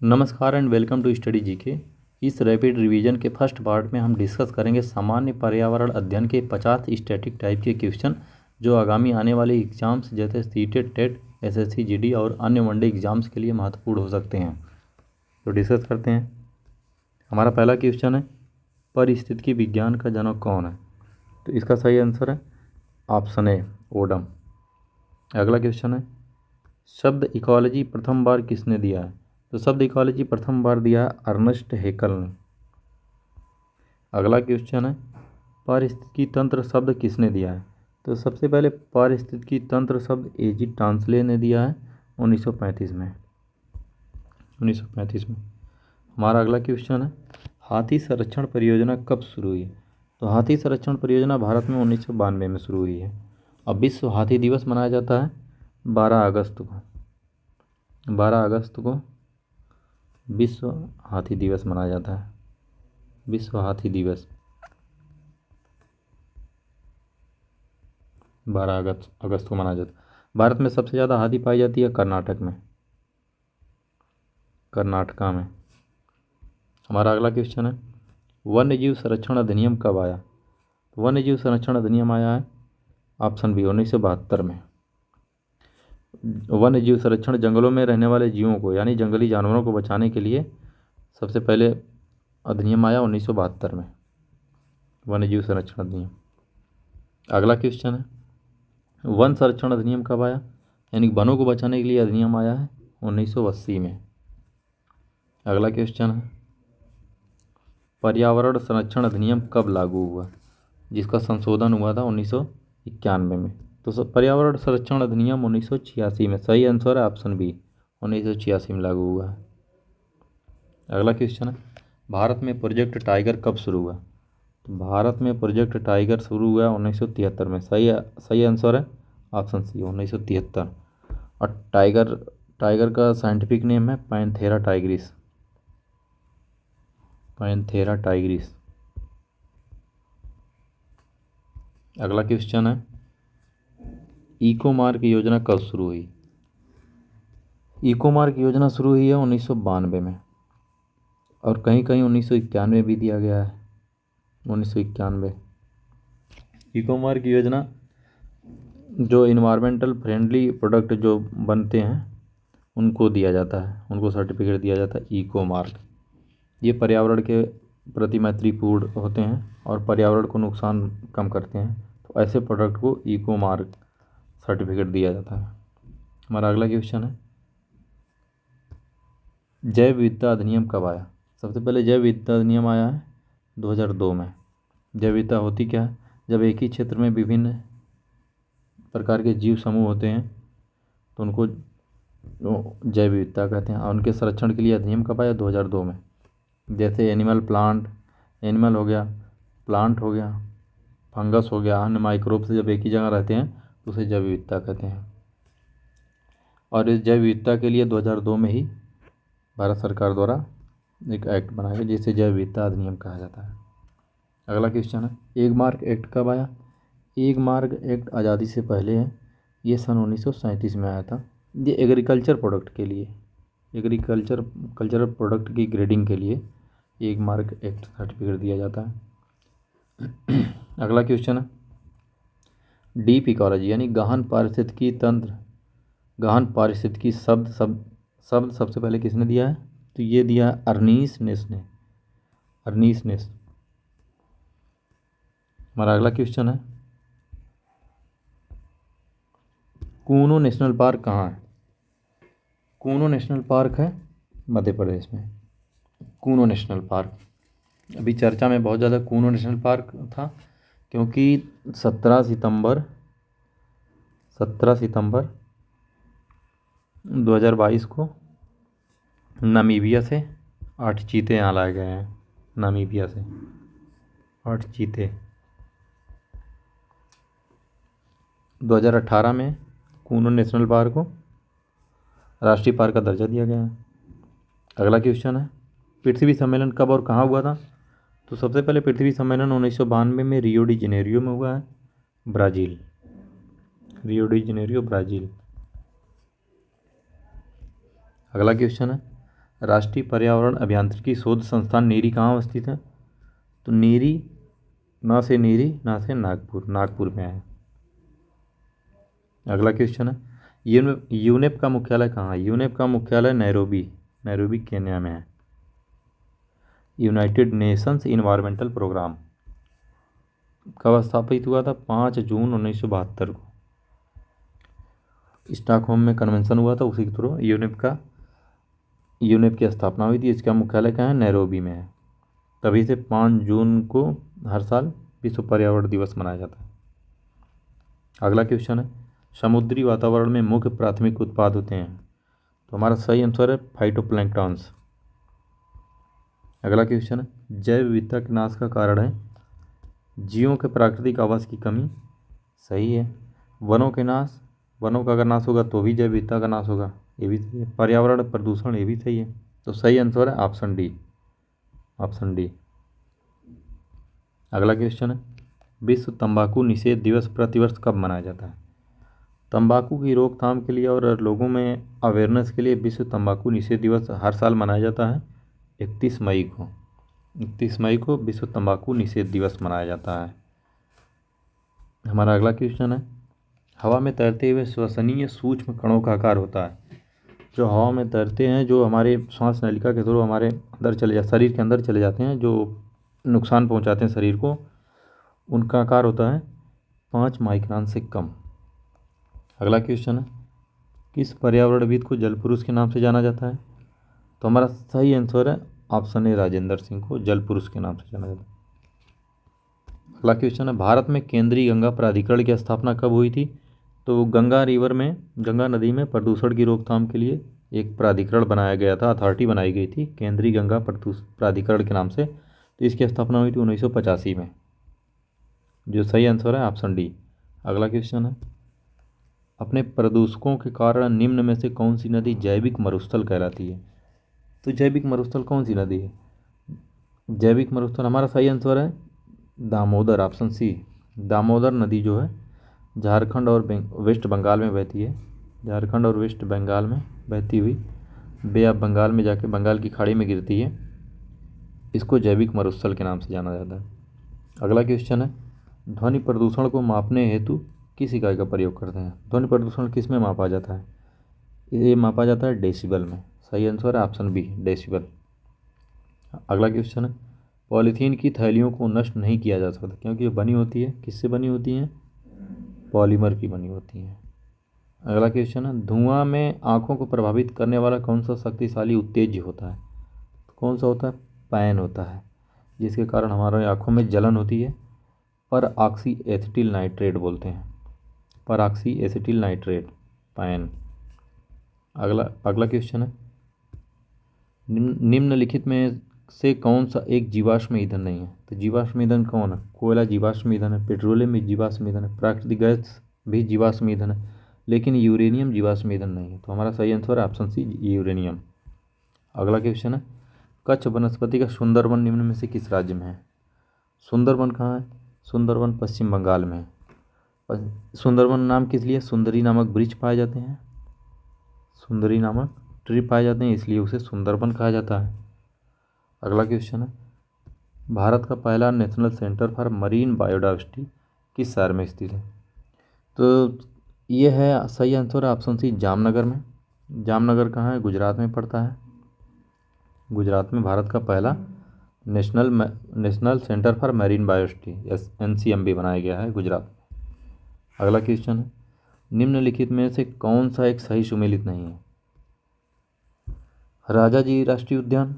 नमस्कार and welcome to study GK. इस rapid revision के फर्स्ट पार्ट में हम डिस्कस करेंगे सामान्य पर्यावरण अध्ययन के 50 स्टैटिक टाइप के क्वेश्चन जो आगामी आने वाले एग्जाम्स जैसे सीटेट, टेट, एसएससी, जीडी और अन्य वनडे एग्जाम्स के लिए महत्वपूर्ण हो सकते हैं। तो डिस्कस करते हैं। हमारा पहला क्वेश्चन है, पारिस्थितिकी विज्ञान का जनक कौन है? तो इसका सही आंसर है ऑप्शन ए, ओडम। अगला क्वेश्चन है, शब्द इकोलॉजी प्रथम बार किसने दिया है? तो शब्द इकोलॉजी प्रथम बार दिया है अर्नेस्ट हैकेल ने। अगला क्वेश्चन है, पारिस्थितिकी तंत्र शब्द किसने दिया है? तो सबसे पहले पारिस्थितिकी तंत्र शब्द एजी टांसले ने दिया है 1935 में। हमारा अगला क्वेश्चन है, हाथी संरक्षण परियोजना कब शुरू हुई? तो हाथी संरक्षण परियोजना भारत में 1992 में शुरू हुई है। अब विश्व हाथी दिवस मनाया जाता है 12 अगस्त को विश्व हाथी दिवस मनाया जाता है। विश्व हाथी दिवस 12 अगस्त को मनाया जाता है। भारत में सबसे ज़्यादा हाथी पाई जाती है कर्नाटका में। हमारा अगला क्वेश्चन है, वन्य जीव संरक्षण अधिनियम कब आया? तो वन्य जीव संरक्षण अधिनियम आया है ऑप्शन बी, 1972 में। वन्य जीव संरक्षण जंगलों में रहने वाले जीवों को यानी जंगली जानवरों को बचाने के लिए सबसे पहले अधिनियम आया 1972 में, वन्य जीव संरक्षण अधिनियम। अगला क्वेश्चन है, वन संरक्षण अधिनियम कब आया? यानी वनों को बचाने के लिए अधिनियम आया है 1980 में। अगला क्वेश्चन है, पर्यावरण संरक्षण अधिनियम कब लागू हुआ? जिसका संशोधन हुआ था 1991 में। तो पर्यावरण संरक्षण अधिनियम 1986 में। सही आंसर है ऑप्शन बी, 1986 में लागू हुआ है। अगला क्वेश्चन है, भारत में प्रोजेक्ट टाइगर कब शुरू हुआ? तो भारत में प्रोजेक्ट टाइगर शुरू हुआ 1973 में। सही आंसर है ऑप्शन सी, 1973। और टाइगर का साइंटिफिक नेम है पैंथेरा टाइग्रिस। अगला क्वेश्चन है, इको मार्क योजना कब शुरू हुई? इको मार्क योजना शुरू हुई है 1992 में और कहीं कहीं 1991 भी दिया गया है। 1991 इको मार्क योजना जो इन्वायरमेंटल फ्रेंडली प्रोडक्ट जो बनते हैं उनको दिया जाता है, उनको सर्टिफिकेट दिया जाता है इको मार्क। ये पर्यावरण के प्रति मैत्रीपूर्ण होते हैं और पर्यावरण को नुकसान कम करते हैं, तो ऐसे प्रोडक्ट को इको मार्क सर्टिफिकेट दिया जाता है। हमारा अगला क्वेश्चन है, जैव विविधता अधिनियम कब आया? सबसे पहले जैव विविधता अधिनियम आया है 2002 में। जैव विविधता होती क्या है? जब एक ही क्षेत्र में विभिन्न प्रकार के जीव समूह होते हैं तो उनको जैव विविधता कहते हैं। और उनके संरक्षण के लिए अधिनियम कब आया? 2002 में। जैसे एनिमल हो गया, प्लांट हो गया, फंगस हो गया, अन्य माइक्रोब से जब एक ही जगह रहते हैं तो उसे जैव विविधता कहते हैं। और इस जैव विविधता के लिए 2002 में ही भारत सरकार द्वारा एक एक्ट बनाया गया जिसे जैव विविधता अधिनियम कहा जाता है। अगला क्वेश्चन है, एक मार्क एक्ट कब आया? एक मार्क एक्ट आज़ादी से पहले है, ये सन 1937 में आया था। ये एग्रीकल्चर प्रोडक्ट की ग्रेडिंग के लिए एक मार्क एक्ट सर्टिफिकेट दिया जाता है। अगला क्वेश्चन है, डीप इकोलॉजी यानी गहन पारिस्थितिकी शब्द सबसे पहले किसने दिया है? तो ये दिया है अर्नीस नेस ने। हमारा अगला क्वेश्चन है, कूनो नेशनल पार्क कहाँ है? कूनो नेशनल पार्क है मध्य प्रदेश में। कूनो नेशनल पार्क अभी चर्चा में बहुत ज़्यादा कूनो नेशनल पार्क था क्योंकि 17 सितंबर 2022 को नामीबिया से 8 चीते यहाँ लाए गए हैं। नामीबिया से 8 चीते। 2018 में कूनो नेशनल पार्क को राष्ट्रीय पार्क का दर्जा दिया गया है। अगला क्वेश्चन है, पृथ्वी सम्मेलन कब और कहाँ हुआ था? तो सबसे पहले पृथ्वी सम्मेलन 1992 में रियो डी जेनेरियो में हुआ है, ब्राज़ील। अगला क्वेश्चन है, राष्ट्रीय पर्यावरण अभियांत्रिकी शोध संस्थान नीरी कहाँ अवस्थित है? तो नीरी ना से नागपुर, नागपुर में है। अगला क्वेश्चन है, यूनेप का मुख्यालय कहाँ है? यूनेप का मुख्यालय नैरोबी केन्या में है। यूनाइटेड नेशंस इन्वायरमेंटल प्रोग्राम कब स्थापित हुआ था? 5 जून 1972 को स्टॉकहोम में कन्वेंशन हुआ था, उसी के थ्रू यूनेप की स्थापना हुई थी। इसका मुख्यालय कहाँ है? नैरोबी में है। तभी से 5 जून को हर साल विश्व पर्यावरण दिवस मनाया जाता है। अगला क्वेश्चन है, समुद्री वातावरण में मुख्य प्राथमिक उत्पाद होते हैं? तो हमारा सही आंसर है फाइटोप्लैंक्टन्स। अगला क्वेश्चन है, जैव विविधता के नाश का कारण है? जीवों के प्राकृतिक आवास की कमी। सही है। वनों का अगर नाश होगा तो भी जैव विविधता का नाश होगा, ये भी सही है। पर्यावरण प्रदूषण, ये भी सही है। तो सही आंसर है ऑप्शन डी। अगला क्वेश्चन है, विश्व तंबाकू निषेध दिवस प्रतिवर्ष कब मनाया जाता है? तंबाकू की रोकथाम के लिए और लोगों में अवेयरनेस के लिए विश्व तंबाकू निषेध दिवस हर साल मनाया जाता है 31 मई को विश्व तंबाकू निषेध दिवस मनाया जाता है। हमारा अगला क्वेश्चन है, हवा में तैरते हुए श्वसनीय सूक्ष्म कणों का आकार होता है? जो हवा में तैरते हैं, जो हमारे श्वास नलिका के थ्रू हमारे शरीर के अंदर चले जाते हैं, जो नुकसान पहुंचाते हैं शरीर को, उनका आकार होता है 5 माइक्रोन से कम। अगला क्वेश्चन है, किस पर्यावरणविद को जल पुरुष के नाम से जाना जाता है? तो हमारा सही आंसर है ऑप्शन ए, राजेंद्र सिंह को जल पुरुष के नाम से जाना जाता है। अगला क्वेश्चन है, भारत में केंद्रीय गंगा प्राधिकरण की स्थापना कब हुई थी? तो गंगा नदी में प्रदूषण की रोकथाम के लिए एक प्राधिकरण बनाया गया था, अथॉरिटी बनाई गई थी केंद्रीय गंगा प्राधिकरण के नाम से। तो इसकी स्थापना हुई थी 1985 में। जो सही आंसर है ऑप्शन डी। अगला क्वेश्चन है, अपने प्रदूषकों के कारण निम्न में से कौन सी नदी जैविक मरुस्थल कहलाती है? तो जैविक मरुस्थल कौन सी नदी है? जैविक मरुस्थल हमारा सही आंसर है दामोदर, ऑप्शन सी। दामोदर नदी जो है झारखंड और वेस्ट बंगाल में बहती है। झारखंड और वेस्ट बंगाल में बहती हुई बे ऑफ बंगाल में जाके बंगाल की खाड़ी में गिरती है। इसको जैविक मरुस्थल के नाम से जाना जाता है। अगला क्वेश्चन है, ध्वनि प्रदूषण को मापने हेतु किस इकाई का प्रयोग करते हैं? ध्वनि प्रदूषण किस में मापा जाता है? ये मापा जाता है डेसिबल में। सही आंसर है ऑप्शन बी, डेसिबल। अगला क्वेश्चन है, पॉलीथीन की थैलियों को नष्ट नहीं किया जा सकता क्योंकि ये बनी होती है, किससे बनी होती हैं? पॉलीमर की बनी होती हैं। अगला क्वेश्चन है, धुआं में आँखों को प्रभावित करने वाला कौन सा शक्तिशाली उत्तेज्य होता है? कौन सा होता है? पैन होता है, जिसके कारण हमारे आँखों में जलन होती है। पर ऑक्सी एसिटिल नाइट्रेट बोलते हैं, पर ऑक्सी एसिटिल नाइट्रेट, पैन। अगला क्वेश्चन है, निम्नलिखित में से कौन सा एक जीवाश्म ईंधन नहीं है? तो जीवाश्म ईंधन कौन है? कोयला जीवाश्म ईंधन है, पेट्रोलियम भी जीवाश्म ईंधन है, प्राकृतिक गैस भी जीवाश्म ईंधन है, लेकिन यूरेनियम जीवाश्म ईंधन नहीं है। तो हमारा सही आंसर है ऑप्शन सी, यूरेनियम। अगला क्वेश्चन है, कच्छ वनस्पति का सुंदरवन निम्न में से किस राज्य में है? सुंदरवन कहाँ है? सुंदरवन पश्चिम बंगाल में है। सुंदरवन नाम किस लिए? सुंदरी नामक वृक्ष पाए जाते हैं, सुंदरी नामक ट्री पाए जाते हैं, इसलिए उसे सुंदरवन कहा जाता है। अगला क्वेश्चन है, भारत का पहला national centre for marine biodiversity किस शहर में स्थित है? तो ये है सही आंसर है ऑप्शन सी, जामनगर में। जामनगर कहाँ है? गुजरात में पड़ता है। गुजरात में भारत का पहला national centre for marine biodiversity NCMB बनाया गया है गुजरात में। अगला क्वेश्चन है, निम्नलिखित में से कौन सा एक सही सुमेलित नहीं है? राजाजी राष्ट्रीय उद्यान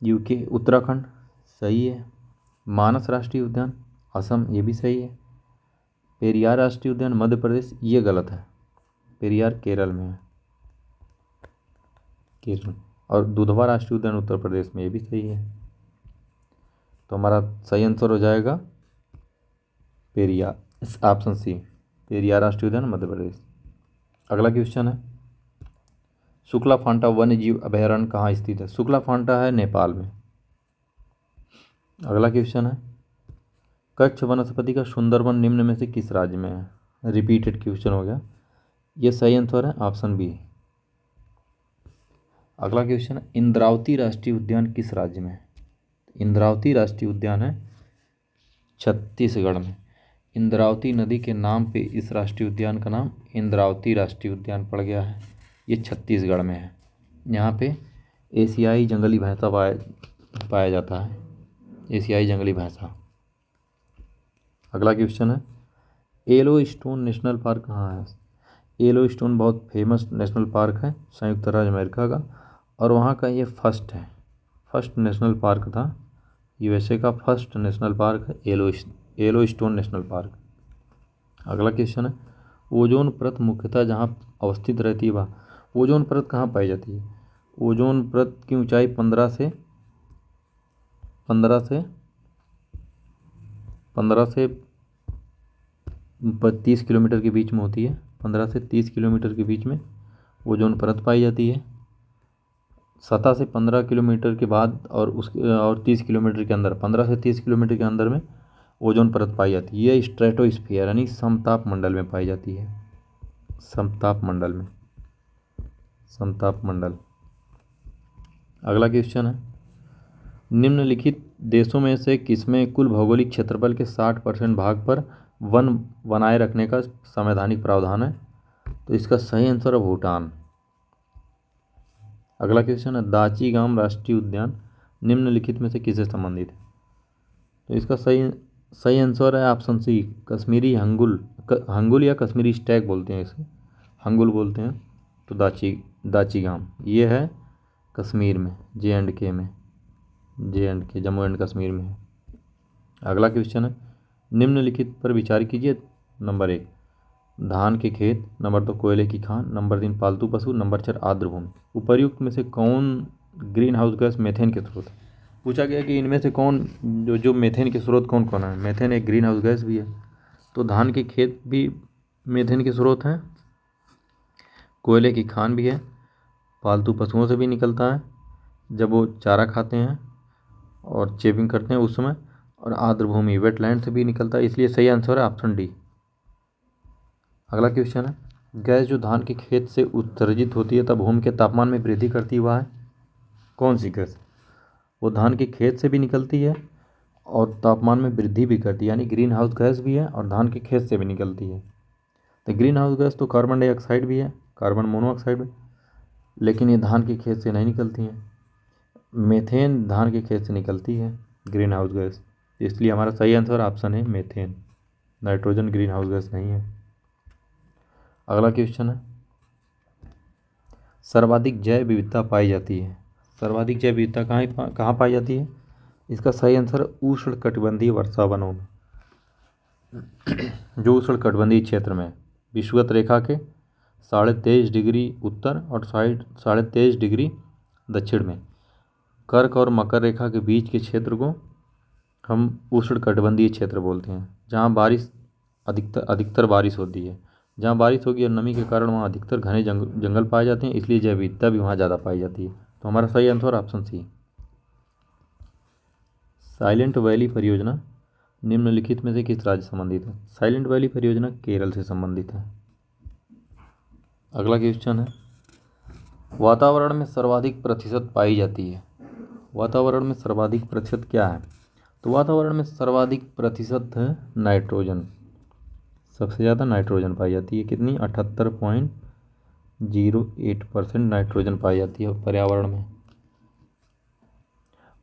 UK उत्तराखंड, सही है। मानस राष्ट्रीय उद्यान असम, ये भी सही है। पेरियार राष्ट्रीय उद्यान मध्य प्रदेश, ये गलत है। पेरियार केरल में है, केरल। और दुधवा राष्ट्रीय उद्यान उत्तर प्रदेश में, ये भी सही है। तो हमारा सही आंसर हो जाएगा पेरियार, ऑप्शन सी, पेरियार राष्ट्रीय उद्यान मध्य प्रदेश। अगला क्वेश्चन है, शुक्ला फांटा वन्य जीव अभयारण्य कहाँ स्थित है? शुक्ला फांटा है नेपाल में। अगला क्वेश्चन है, कच्छ वनस्पति का सुंदरवन निम्न में से किस राज्य में है? रिपीटेड क्वेश्चन हो गया। ये सही आंसर है ऑप्शन बी। अगला क्वेश्चन है, इंद्रावती राष्ट्रीय उद्यान किस राज्य में है? इंद्रावती राष्ट्रीय उद्यान है छत्तीसगढ़ में। इंद्रावती नदी के नाम पे इस राष्ट्रीय उद्यान का नाम इंद्रावती राष्ट्रीय उद्यान पड़ गया है। ये छत्तीसगढ़ में है। यहाँ पे एशियाई जंगली भैंसा पाया जाता है, एशियाई जंगली भैंसा। अगला क्वेश्चन है, येलोस्टोन नेशनल पार्क कहाँ है? येलोस्टोन बहुत फेमस नेशनल पार्क है संयुक्त राज्य अमेरिका का, और वहाँ का ये फर्स्ट नेशनल पार्क था। यूएसए का फर्स्ट नेशनल पार्क है येलोस्टोन नेशनल पार्क। अगला क्वेश्चन है, ओजोन परत मुख्यतः जहाँ अवस्थित रहती है वह ओजोन परत कहाँ पाई जाती है? ओजोन परत की ऊंचाई 15 से 30 किलोमीटर के बीच में होती है। 15 से 30 किलोमीटर के बीच में ओजोन परत पाई जाती है। सतह से 15 किलोमीटर के बाद और 30 किलोमीटर के अंदर, 15 से 30 किलोमीटर के अंदर में ओजोन परत पाई जाती है। ये स्ट्रेटोस्फीयर यानी समताप मंडल में पाई जाती है, समताप मंडल में, समताप मंडल। अगला क्वेश्चन है, निम्नलिखित देशों में से किसमें कुल भौगोलिक क्षेत्रफल के 60% भाग पर वन बनाए रखने का संवैधानिक प्रावधान है? तो इसका सही आंसर है भूटान। अगला क्वेश्चन है, दाची-गाम राष्ट्रीय उद्यान निम्नलिखित में से किससे संबंधित है? तो इसका सही आंसर है ऑप्शन सी, कश्मीरी हंगुल या कश्मीरी स्टैग बोलते हैं इसे, हंगुल बोलते हैं। तो दाची-गाम ये है कश्मीर में, JNK में, JNK जम्मू एंड कश्मीर में है। अगला क्वेश्चन है, निम्नलिखित पर विचार कीजिए। नंबर 1 धान के खेत, नंबर 2 कोयले की खान, नंबर 3 पालतू पशु, नंबर 4 आर्द्रभूमि। उपर्युक्त में से कौन ग्रीन हाउस गैस मेथेन के स्रोत है? पूछा गया कि इनमें से कौन जो मेथेन के स्रोत कौन कौन है? मेथेन एक ग्रीन हाउस गैस भी है। तो धान के खेत भी मेथेन के स्रोत हैं, कोयले की खान भी है, पालतू पशुओं से भी निकलता है जब वो चारा खाते हैं और चेपिंग करते हैं उस समय, और आर्द्रभूमि वेटलैंड से भी निकलता है। इसलिए सही आंसर है ऑप्शन डी। अगला क्वेश्चन है, गैस जो धान के खेत से उत्सर्जित होती है तब भूमि के तापमान में वृद्धि करती है, वह है कौन सी गैस? वो धान के खेत से भी निकलती है और तापमान में वृद्धि भी करती है, यानी ग्रीन हाउस गैस भी है और धान के खेत से भी निकलती है। तो ग्रीन हाउस गैस तो कार्बन डाइऑक्साइड भी है, कार्बन मोनोऑक्साइड भी, लेकिन ये धान के खेत से नहीं निकलती हैं। मेथेन धान के खेत से निकलती है ग्रीन हाउस गैस, इसलिए हमारा सही आंसर ऑप्शन है methane. Nitrogen green house gas नहीं है। अगला क्वेश्चन है, सर्वाधिक जैव विविधता पाई जाती है। सर्वाधिक जैव विविधता कहाँ पाई जाती है? इसका सही आंसर उष्णकटिबंधीय वर्षा वनों में, जो उष्णकटिबंधीय क्षेत्र में विषुवत रेखा के 23.5 डिग्री उत्तर और 23.5 डिग्री दक्षिण में, कर्क और मकर रेखा के बीच के क्षेत्र को हम उष्णकटिबंधीय क्षेत्र बोलते हैं, जहाँ बारिश अधिकतर बारिश होती है। जहाँ बारिश होगी और नमी के कारण वहाँ अधिकतर घने जंगल पाए जाते हैं, इसलिए जैव विविधता भी वहाँ ज़्यादा पाई जाती है। तो हमारा सही answer option C. Silent valley परियोजना निम्नलिखित में से किस राज्य से संबंधित है? साइलेंट वैली परियोजना केरल से संबंधित है। अगला क्वेश्चन है, वातावरण में सर्वाधिक प्रतिशत पाई जाती है। वातावरण में सर्वाधिक प्रतिशत क्या है? तो वातावरण में सर्वाधिक प्रतिशत है नाइट्रोजन। सबसे ज़्यादा नाइट्रोजन पाई जाती है, कितनी? 78.08% नाइट्रोजन पाई जाती है पर्यावरण में।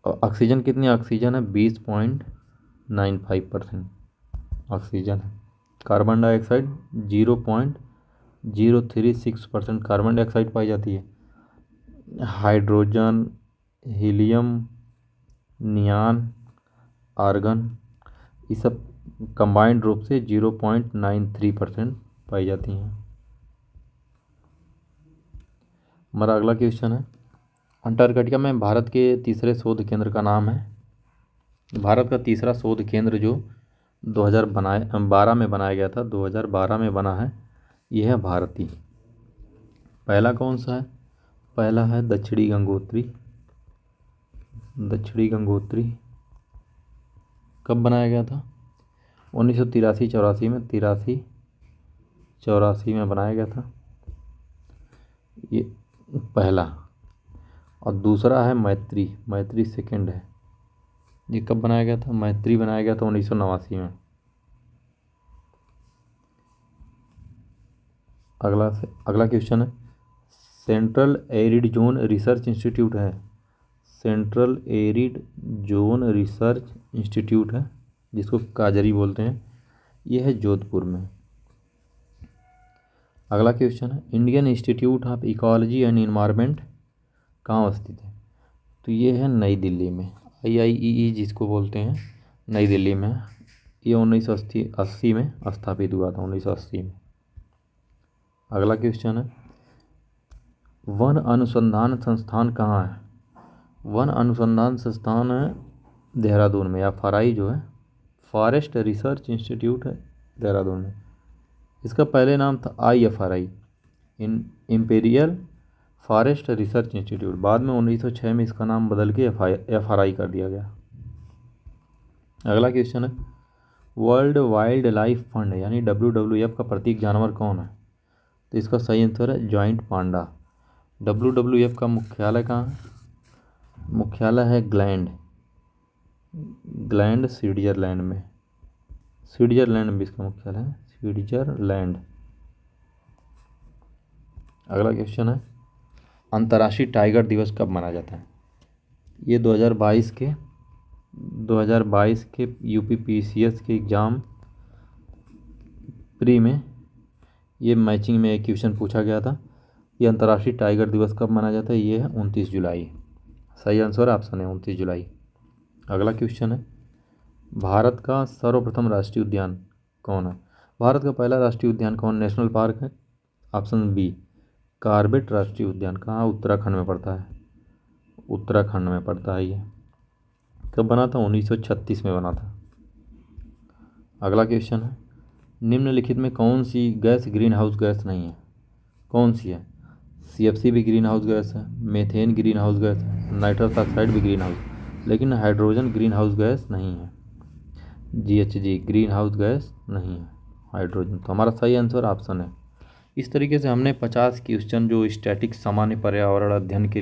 और ऑक्सीजन कितनी? ऑक्सीजन है 20.95% ऑक्सीजन है। कार्बन डाइऑक्साइड 0.036% कार्बन डाइऑक्साइड पाई जाती है। हाइड्रोजन, हीलियम, नियान, आर्गन, ये सब कंबाइंड रूप से 0.93% पाई जाती हैं। हमारा अगला क्वेश्चन है, अंटार्कटिका में भारत के तीसरे शोध केंद्र का नाम है। भारत का तीसरा शोध केंद्र जो 2012 में बनाया गया था, 2012 में बना है, यह है भारती। पहला कौन सा है? पहला है दक्षिणी गंगोत्री। दक्षिणी गंगोत्री कब बनाया गया था? 1983-84 में, 83-84 में बनाया गया था ये पहला। और दूसरा है मैत्री। मैत्री सेकंड है। ये कब बनाया गया था? मैत्री बनाया गया था 1989 में। अगला क्वेश्चन है, Central Arid Zone Research Institute है। Central Arid Zone Research Institute है, जिसको काजरी बोलते हैं, यह है जोधपुर में। अगला क्वेश्चन है, Indian institute of ecology and environment कहाँ स्थित है? तो ये है नई दिल्ली में, IIEE जिसको बोलते हैं, नई दिल्ली में। ये 1980 में स्थापित हुआ था, 1980 में। अगला क्वेश्चन है, वन अनुसंधान संस्थान कहाँ है? वन अनुसंधान संस्थान है देहरादून में, या फराई जो है, फॉरेस्ट रिसर्च इंस्टीट्यूट है देहरादून में। इसका पहले नाम था IFRI, imperial forest research institute. बाद में 1906 में इसका नाम बदल के FRI कर दिया गया। अगला क्वेश्चन है, वर्ल्ड वाइल्ड लाइफ फंड यानी WWF का प्रतीक जानवर कौन है? तो इसका सही आंसर है जॉइंट पांडा। WWF का मुख्यालय कहाँ है? मुख्यालय है ग्लैंड स्विट्जरलैंड में। स्विट्जरलैंड में इसका मुख्यालय है, स्विट्जरलैंड। अगला क्वेश्चन है, अंतर्राष्ट्रीय टाइगर दिवस कब मनाया जाता है? ये 2022 के UPPCS के एग्ज़ाम प्री में ये मैचिंग में एक क्वेश्चन पूछा गया था। ये अंतर्राष्ट्रीय टाइगर दिवस कब मनाया जाता है? ये है 29 जुलाई। सही आंसर ऑप्शन है 29 जुलाई। अगला क्वेश्चन है, भारत का सर्वप्रथम राष्ट्रीय उद्यान कौन है? भारत का पहला राष्ट्रीय उद्यान कौन नेशनल पार्क है? ऑप्शन बी कॉर्बेट राष्ट्रीय उद्यान। कहाँ? उत्तराखंड में पड़ता है, उत्तराखंड में पड़ता है। ये कब बना था? 1936 में बना था। अगला क्वेश्चन है, निम्नलिखित में कौन सी गैस ग्रीन हाउस गैस नहीं है? कौन सी है? CFC भी ग्रीन हाउस गैस है, मेथेन ग्रीन हाउस गैस है, नाइट्रस ऑक्साइड भी ग्रीन हाउस, लेकिन हाइड्रोजन ग्रीन हाउस गैस नहीं है। GHG ग्रीन हाउस गैस नहीं है, हाइड्रोजन। तो हमारा सही आंसर ऑप्शन है। इस तरीके से हमने 50 क्वेश्चन जो स्टैटिक सामान्य पर्यावरण अध्ययन के